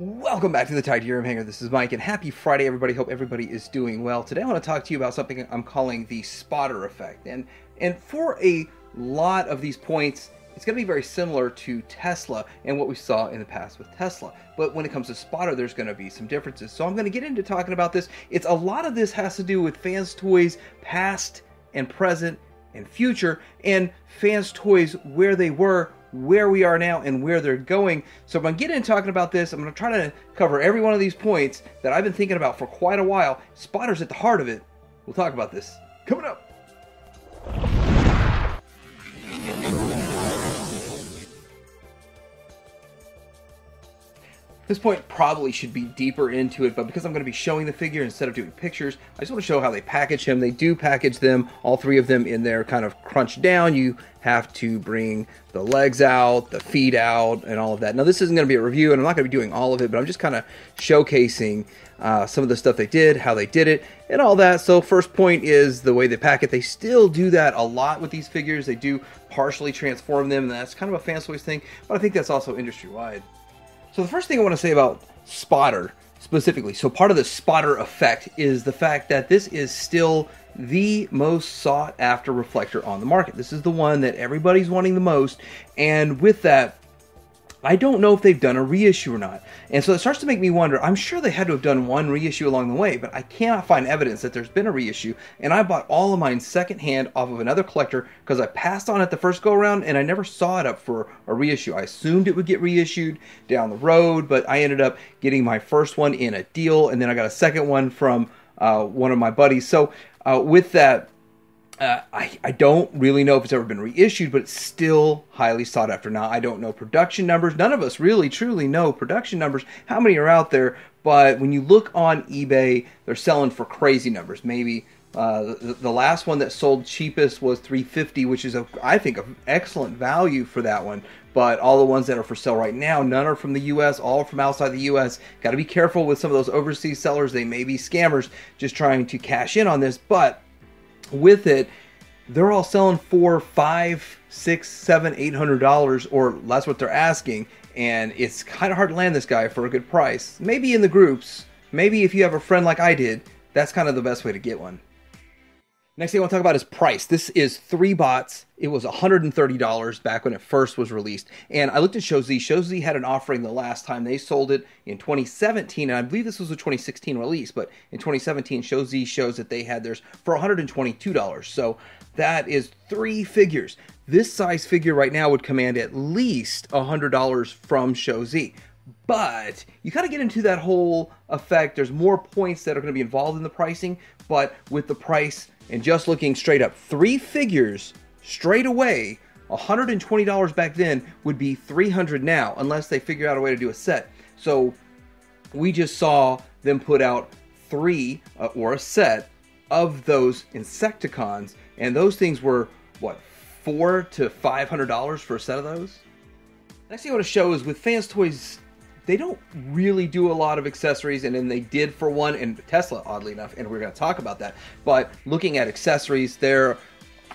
Welcome back to the Titanium Hanger. This is Mike, and happy Friday, everybody. Hope everybody is doing well. Today I want to talk to you about something I'm calling the spotter effect. And for a lot of these points, it's going to be very similar to Tesla and what we saw in the past with Tesla. But when it comes to spotter, there's going to be some differences. So I'm going to get into talking about this. A lot of this has to do with Fanstoys past and present and future, and Fanstoys where they were, where we are now, and where they're going. So if I get into talking about this, I'm going to try to cover every one of these points that I've been thinking about for quite a while. Spotter's at the heart of it. We'll talk about this coming up. This point probably should be deeper into it, but because I'm going to be showing the figure instead of doing pictures, I just want to show how they package him. They do package them, all three of them, in there kind of crunched down. You have to bring the legs out, the feet out, and all of that. Now, this isn't going to be a review, and I'm not going to be doing all of it, but I'm just kind of showcasing some of the stuff they did, how they did it, and all that. So first point is the way they pack it. They still do that a lot with these figures. They do partially transform them, and that's kind of a Fanstoys thing, but I think that's also industry-wide. So the first thing I want to say about spotter specifically, so part of the spotter effect is the fact that this is still the most sought after reflector on the market. This is the one that everybody's wanting the most, and with that, I don't know if they've done a reissue or not. And so it starts to make me wonder. I'm sure they had to have done one reissue along the way, but I cannot find evidence that there's been a reissue. And I bought all of mine secondhand off of another collector because I passed on it the first go around and I never saw it up for a reissue. I assumed it would get reissued down the road, but I ended up getting my first one in a deal, and then I got a second one from one of my buddies. So with that, I don't really know if it's ever been reissued, but it's still highly sought after. Now, I don't know production numbers. None of us really truly know production numbers, how many are out there. But when you look on eBay, they're selling for crazy numbers. Maybe the last one that sold cheapest was $350, which is, I think, an excellent value for that one. But all the ones that are for sale right now, none are from the U.S., all from outside the U.S. Got to be careful with some of those overseas sellers. They may be scammers just trying to cash in on this. But with it, they're all selling for $500, $600, $700, $800, or that's what they're asking, and it's kind of hard to land this guy for a good price. Maybe in the groups, maybe if you have a friend like I did, that's kind of the best way to get one. Next thing I want to talk about is price. This is 3 bots. It was $130 back when it first was released. And I looked at ShowZ. ShowZ had an offering the last time they sold it in 2017. And I believe this was a 2016 release. But in 2017, ShowZ shows that they had theirs for $122. So that is 3 figures. This size figure right now would command at least $100 from ShowZ. But you kind of get into that whole effect. There's more points that are going to be involved in the pricing. But with the price and just looking straight up, 3 figures straight away, $120 back then would be $300 now, unless they figure out a way to do a set. So we just saw them put out 3 or a set of those Insecticons, and those things were what, $400 to $500 for a set of those. Next thing I want to show is with Fanstoys, they don't really do a lot of accessories, and then they did for one in Tesla, oddly enough, and we're going to talk about that. But looking at accessories, there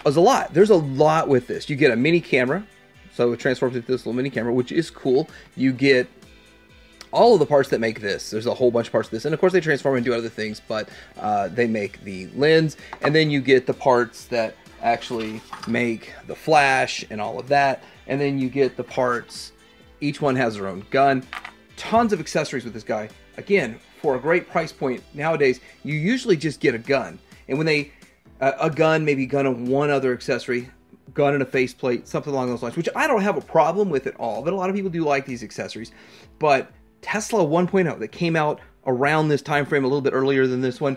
is a lot. There's a lot with this. You get a mini camera, so it transforms into this little mini camera, which is cool. You get all of the parts that make this. There's a whole bunch of parts of this, and of course they transform and do other things, but they make the lens, and then you get the parts that actually make the flash and all of that, and then you get the parts. Each one has their own gun. Tons of accessories with this guy. Again, for a great price point nowadays, you usually just get a gun. And when they, a gun, maybe gun and one other accessory, gun and a faceplate, something along those lines, which I don't have a problem with at all, but a lot of people do like these accessories. But Tesla 1.0 that came out around this time frame, a little bit earlier than this one,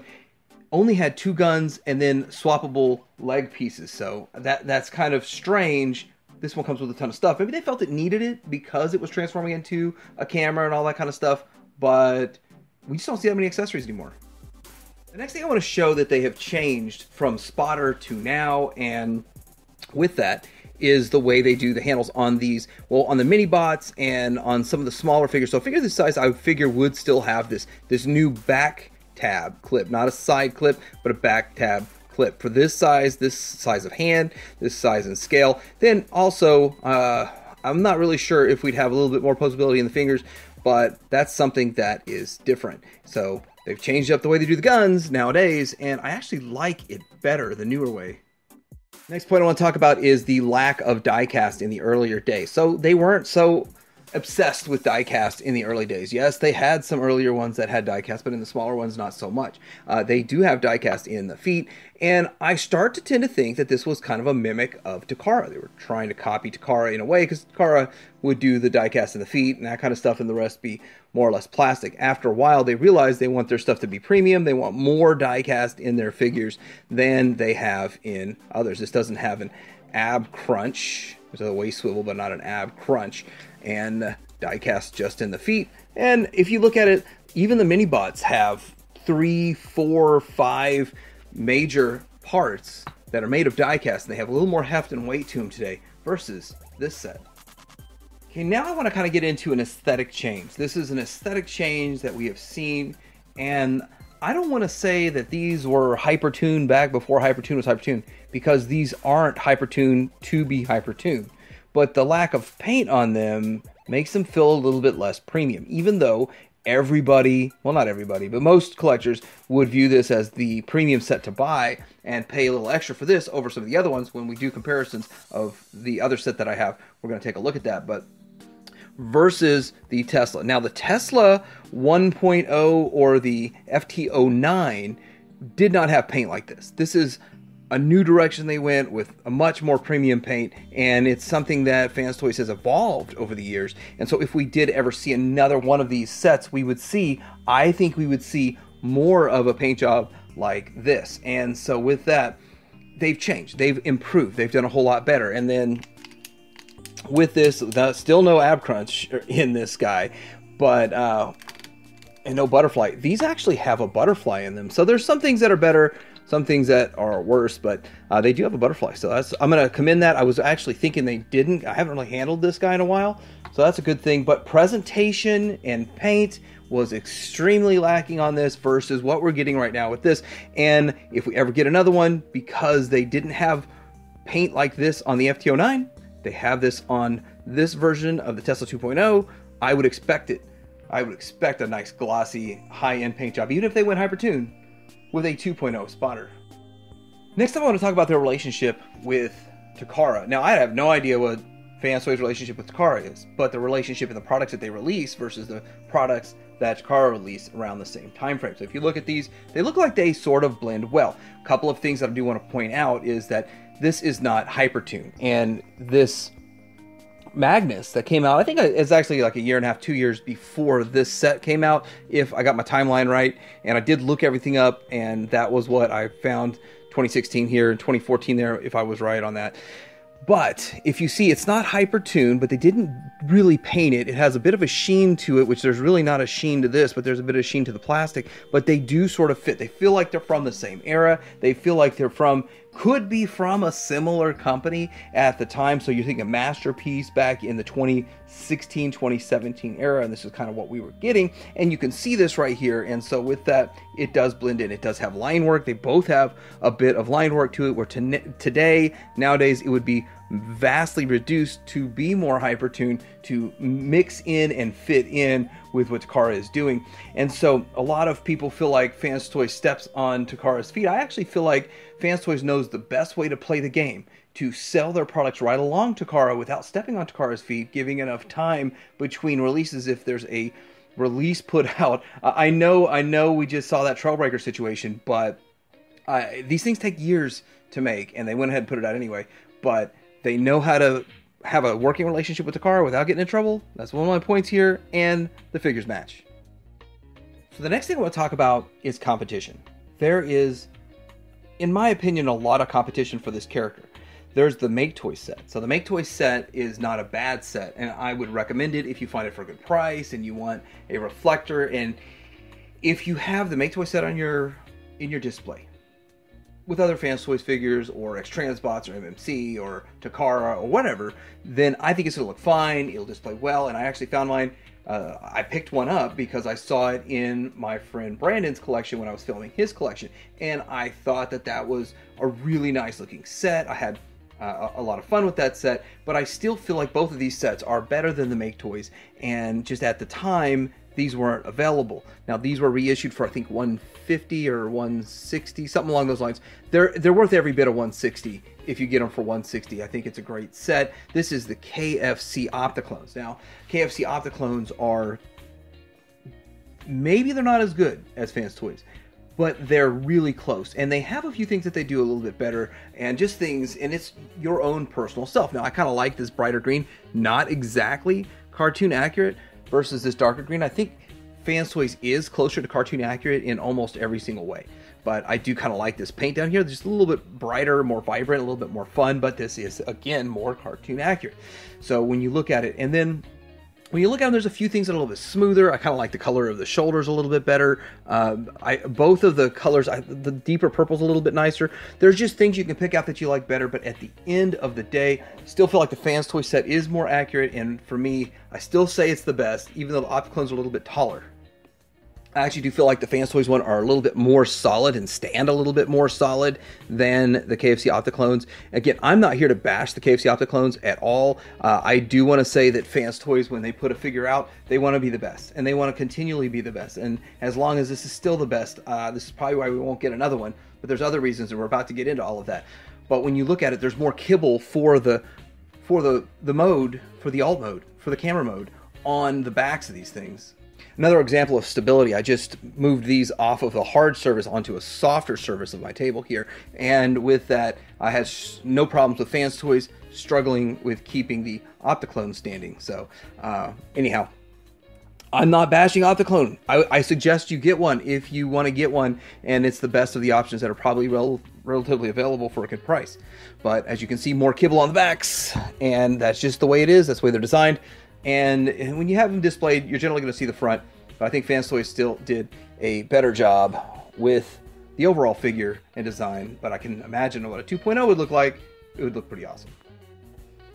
only had 2 guns and then swappable leg pieces. So that's kind of strange. This one comes with a ton of stuff. Maybe they felt it needed it because it was transforming into a camera and all that kind of stuff, but we just don't see that many accessories anymore. The next thing I want to show that they have changed from spotter to now, and with that, is the way they do the handles on these, well, on the mini bots and on some of the smaller figures. So a figure this size, I would figure would still have this new back tab clip, not a side clip, but a back tab clip for this size of hand, this size and scale. Then also, I'm not really sure if we'd have a little bit more posability in the fingers, but that's something that is different. So they've changed up the way they do the guns nowadays, and I actually like it better the newer way. Next point I want to talk about is the lack of diecast in the earlier days. So they weren't so obsessed with diecast in the early days. Yes, they had some earlier ones that had diecast, but in the smaller ones, not so much. They do have diecast in the feet, and I start to tend to think that this was kind of a mimic of Takara. They were trying to copy Takara in a way, because Takara would do the diecast in the feet and that kind of stuff, and the rest be more or less plastic. After a while, they realized they want their stuff to be premium. They want more diecast in their figures than they have in others. This doesn't have an ab crunch. There's a waist swivel, but not an ab crunch. And diecast just in the feet. And if you look at it, even the mini bots have 3, 4, 5 major parts that are made of diecast, and they have a little more heft and weight to them today versus this set. Okay, now I want to kind of get into an aesthetic change. This is an aesthetic change that we have seen, and I don't want to say that these were hypertuned back before hypertune was hypertuned, because these aren't hypertuned to be hypertuned. But the lack of paint on them makes them feel a little bit less premium, even though everybody, well, not everybody, but most collectors would view this as the premium set to buy and pay a little extra for this over some of the other ones. When we do comparisons of the other set that I have, we're going to take a look at that. But versus the Tesla. Now, the Tesla 1.0 or the FT09 did not have paint like this. This is a new direction they went with a much more premium paint, and it's something that Fanstoys has evolved over the years. And so if we did ever see another one of these sets, I think we would see more of a paint job like this. And so with that, they've changed, they've improved, they've done a whole lot better. And then with this, still no ab crunch in this guy, but and no butterfly. These actually have a butterfly in them. So there's some things that are better, some things that are worse, but they do have a butterfly. So I'm going to commend that. I was actually thinking they didn't. I haven't really handled this guy in a while, so that's a good thing. But presentation and paint was extremely lacking on this versus what we're getting right now with this. And if we ever get another one, because they didn't have paint like this on the FT09, they have this on this version of the Tesla 2.0, I would expect it. I would expect a nice glossy high-end paint job, even if they went hypertune, with a 2.0 spotter. Next up, I want to talk about their relationship with Takara. Now, I have no idea what Fanstoys' relationship with Takara is, but the relationship in the products that they release versus the products that Takara released around the same time frame. So if you look at these, they look like they sort of blend well. A couple of things that I do want to point out is that this is not hypertune, and this Magnus that came out, I think it's actually like a year and a half, 2 years before this set came out, if I got my timeline right. And I did look everything up, and that was what I found, 2016 here and 2014 there, if I was right on that. But if you see, it's not hypertuned, but they didn't really paint it. It has a bit of a sheen to it, which there's really not a sheen to this, but there's a bit of sheen to the plastic. But they do sort of fit. They feel like they're from the same era. They feel like they're could be from a similar company at the time. So you think a masterpiece back in the 2016, 2017 era, and this is kind of what we were getting. And you can see this right here. And so with that, it does blend in. It does have line work. They both have a bit of line work to it, where nowadays, it would be vastly reduced to be more hypertuned, to mix in and fit in with what Takara is doing. And so a lot of people feel like Fanstoys steps on Takara's feet. I actually feel like Fanstoys knows the best way to play the game, to sell their products right along Takara without stepping on Takara's feet, giving enough time between releases if there's a release put out. I know we just saw that Trailbreaker situation, but these things take years to make, and they went ahead and put it out anyway. But they know how to have a working relationship with Takara without getting in trouble. That's one of my points here, and the figures match. So the next thing I want to talk about is competition. There is, in my opinion, a lot of competition for this character. There's the Make Toy set. So the Make Toy set is not a bad set, and I would recommend it if you find it for a good price and you want a reflector. And if you have the Make Toy set on in your display with other Fanstoys figures or X-Transbots or MMC or Takara or whatever, then I think it's going to look fine. It'll display well. And I actually found mine. I picked one up because I saw it in my friend Brandon's collection when I was filming his collection. And I thought that was a really nice looking set. I had a lot of fun with that set, but I still feel like both of these sets are better than the Make Toys, and just at the time, these weren't available. Now, these were reissued for, I think, $150 or $160, something along those lines. They're worth every bit of $160 if you get them for $160. I think it's a great set. This is the KFC Opticlones. Now, KFC Opticlones are, maybe they're not as good as Fanstoys, but they're really close, and they have a few things that they do a little bit better, and just things, and it's your own personal self. Now, I kind of like this brighter green, not exactly cartoon accurate, versus this darker green. I think Fanstoys is closer to cartoon accurate in almost every single way, but I do kind of like this paint down here, just a little bit brighter, more vibrant, a little bit more fun, but this is, again, more cartoon accurate. So when you look at it, and then when you look at them, there's a few things that are a little bit smoother. I kind of like the color of the shoulders a little bit better. Both of the colors, the deeper purple's a little bit nicer. There's just things you can pick out that you like better, but at the end of the day, still feel like the Fanstoy set is more accurate, and for me, I still say it's the best, even though the Opticlones are a little bit taller. I actually do feel like the Fanstoys one are a little bit more solid and stand a little bit more solid than the KFC Opticlones. Again, I'm not here to bash the KFC Opticlones at all. I do want to say that Fanstoys, when they put a figure out, they want to be the best, and they want to continually be the best. And as long as this is still the best, this is probably why we won't get another one. But there's other reasons, and we're about to get into all of that. But when you look at it, there's more kibble for the mode, for the alt mode, for the camera mode on the backs of these things. Another example of stability, I just moved these off of a hard surface onto a softer surface of my table here, and with that, I had no problems with Fanstoys, struggling with keeping the Opticlone standing. So, anyhow, I'm not bashing Opticlone. I suggest you get one if you want to get one, and it's the best of the options that are probably relatively available for a good price. But as you can see, more kibble on the backs, and that's just the way it is. That's the way they're designed. And when you have them displayed, you're generally going to see the front. But I think Fanstoys still did a better job with the overall figure and design. But I can imagine what a 2.0 would look like. It would look pretty awesome.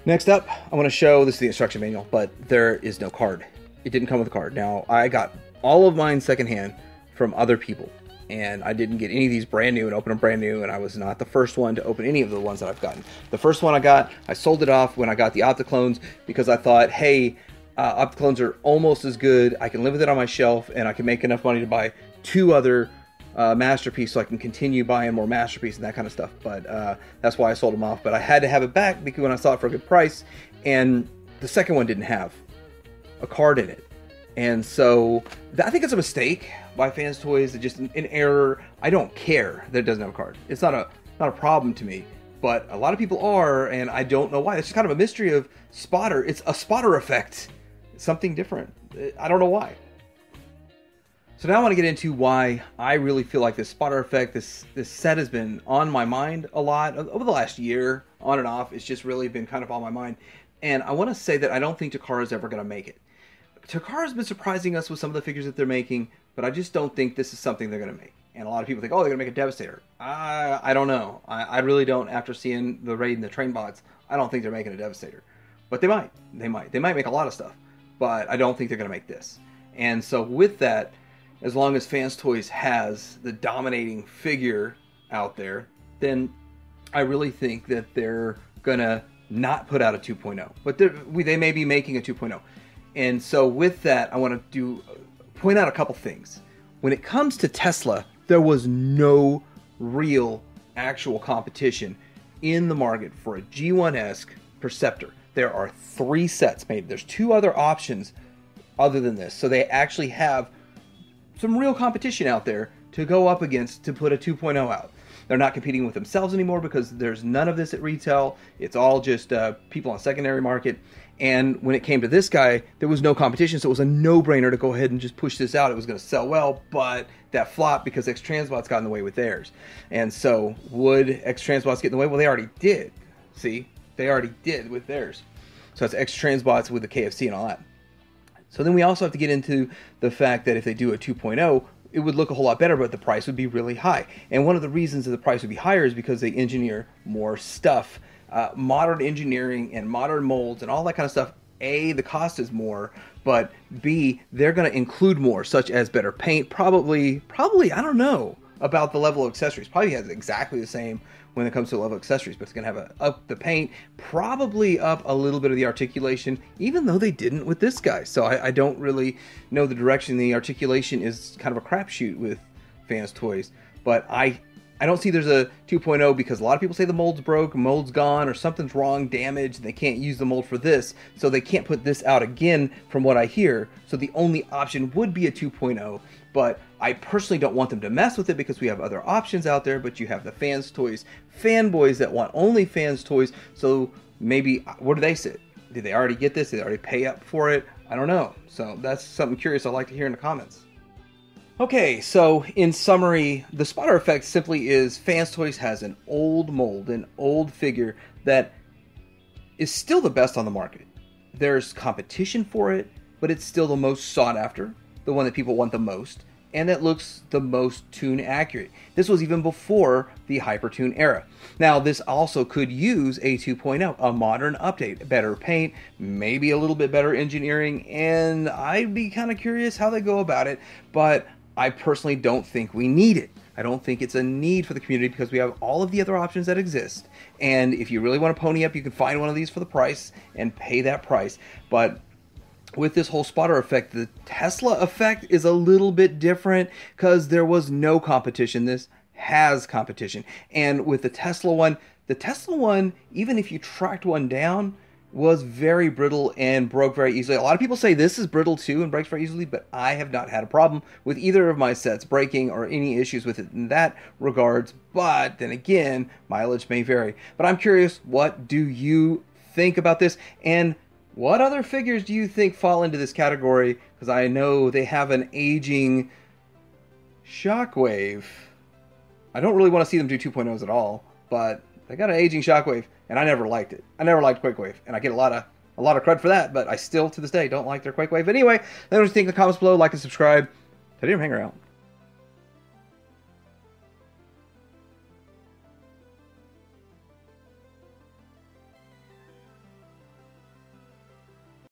Next up, I want to show, this is the instruction manual, but there is no card. It didn't come with a card. Now, I got all of mine secondhand from other people, and I didn't get any of these brand new and open them brand new, and I was not the first one to open any of the ones that I've gotten. The first one I got, I sold it off when I got the Opticlones, because I thought, hey, Opticlones are almost as good, I can live with it on my shelf, and I can make enough money to buy 2 other Masterpiece, so I can continue buying more Masterpiece and that kind of stuff. But that's why I sold them off. But I had to have it back because when I saw it for a good price, and the second one didn't have a card in it. And so I think it's a mistake by Fanstoys. It's just an error. I don't care that it doesn't have a card. It's not a problem to me. But a lot of people are, and I don't know why. It's just kind of a mystery of spotter. It's a spotter effect. It's something different. I don't know why. So now I want to get into why I really feel like this spotter effect, this set has been on my mind a lot over the last year, on and off. It's just really been kind of on my mind. And I want to say that I don't think Takara is ever going to make it. Takara's been surprising us with some of the figures that they're making, but I just don't think this is something they're going to make. And a lot of people think, oh, they're going to make a Devastator. I don't know. I really don't. After seeing the Raid and the Train Bots, I don't think they're making a Devastator. But they might. They might. They might make a lot of stuff. But I don't think they're going to make this. And so with that, as long as Fanstoys has the dominating figure out there, then I really think that they're going to not put out a 2.0. But they may be making a 2.0. And so with that, I want to point out a couple things. When it comes to Tesla, there was no real actual competition in the market for a G1-esque Perceptor. There are 3 sets made. There's 2 other options other than this. So they actually have some real competition out there to go up against to put a 2.0 out. They're not competing with themselves anymore because there's none of this at retail. It's all just people on secondary market. And when it came to this guy, there was no competition, so it was a no-brainer to go ahead and just push this out. It was going to sell well, but that flopped because X-Transbots got in the way with theirs. And so would X-Transbots get in the way? Well, they already did. See? They already did with theirs. So it's X-Transbots with the KFC and all that. So then we also have to get into the fact that if they do a 2.0, it would look a whole lot better, but the price would be really high. And one of the reasons that the price would be higher is because they engineer more stuff. Modern engineering and modern molds and all that kind of stuff, A, the cost is more, but B, they're going to include more, such as better paint, probably, I don't know. about the level of accessories. Probably has exactly the same when it comes to level of accessories, but it's going to have up the paint, probably up a little bit of the articulation, even though they didn't with this guy. So I don't really know the direction. The articulation is kind of a crapshoot with Fanstoys, but I don't see there's a 2.0 because a lot of people say the mold's broke, mold's gone, or something's wrong, damaged, and they can't use the mold for this, so they can't put this out again from what I hear. So the only option would be a 2.0, but I personally don't want them to mess with it because we have other options out there, but you have the Fanstoys fanboys that want only Fanstoys, so maybe, where do they sit? Did they already get this? Did they already pay up for it? I don't know. So that's something curious I'd like to hear in the comments. Okay, so in summary, the spotter effect simply is Fanstoys has an old mold, an old figure that is still the best on the market. There's competition for it, but it's still the most sought after, the one that people want the most, and it looks the most tune accurate. This was even before the Hypertune era. Now, this also could use a 2.0, a modern update, better paint, maybe a little bit better engineering, and I'd be kind of curious how they go about it, but I personally don't think we need it. I don't think it's a need for the community because we have all of the other options that exist. And if you really want to pony up, you can find one of these for the price and pay that price. But with this whole spotter effect, the Tesla effect is a little bit different because there was no competition. This has competition. And with the Tesla one, even if you tracked one down, was very brittle and broke very easily. A lot of people say this is brittle too and breaks very easily, but I have not had a problem with either of my sets breaking or any issues with it in that regards. But then again, mileage may vary. But I'm curious, what do you think about this? And what other figures do you think fall into this category? Because I know they have an aging Shockwave. I don't really want to see them do 2.0s at all, but they got an aging Shockwave, and I never liked it. I never liked Quakewave, and I get a lot of cred for that, but I still, to this day, don't like their Quakewave. Anyway, let me know what you think in the comments below. Like and subscribe. Hang around.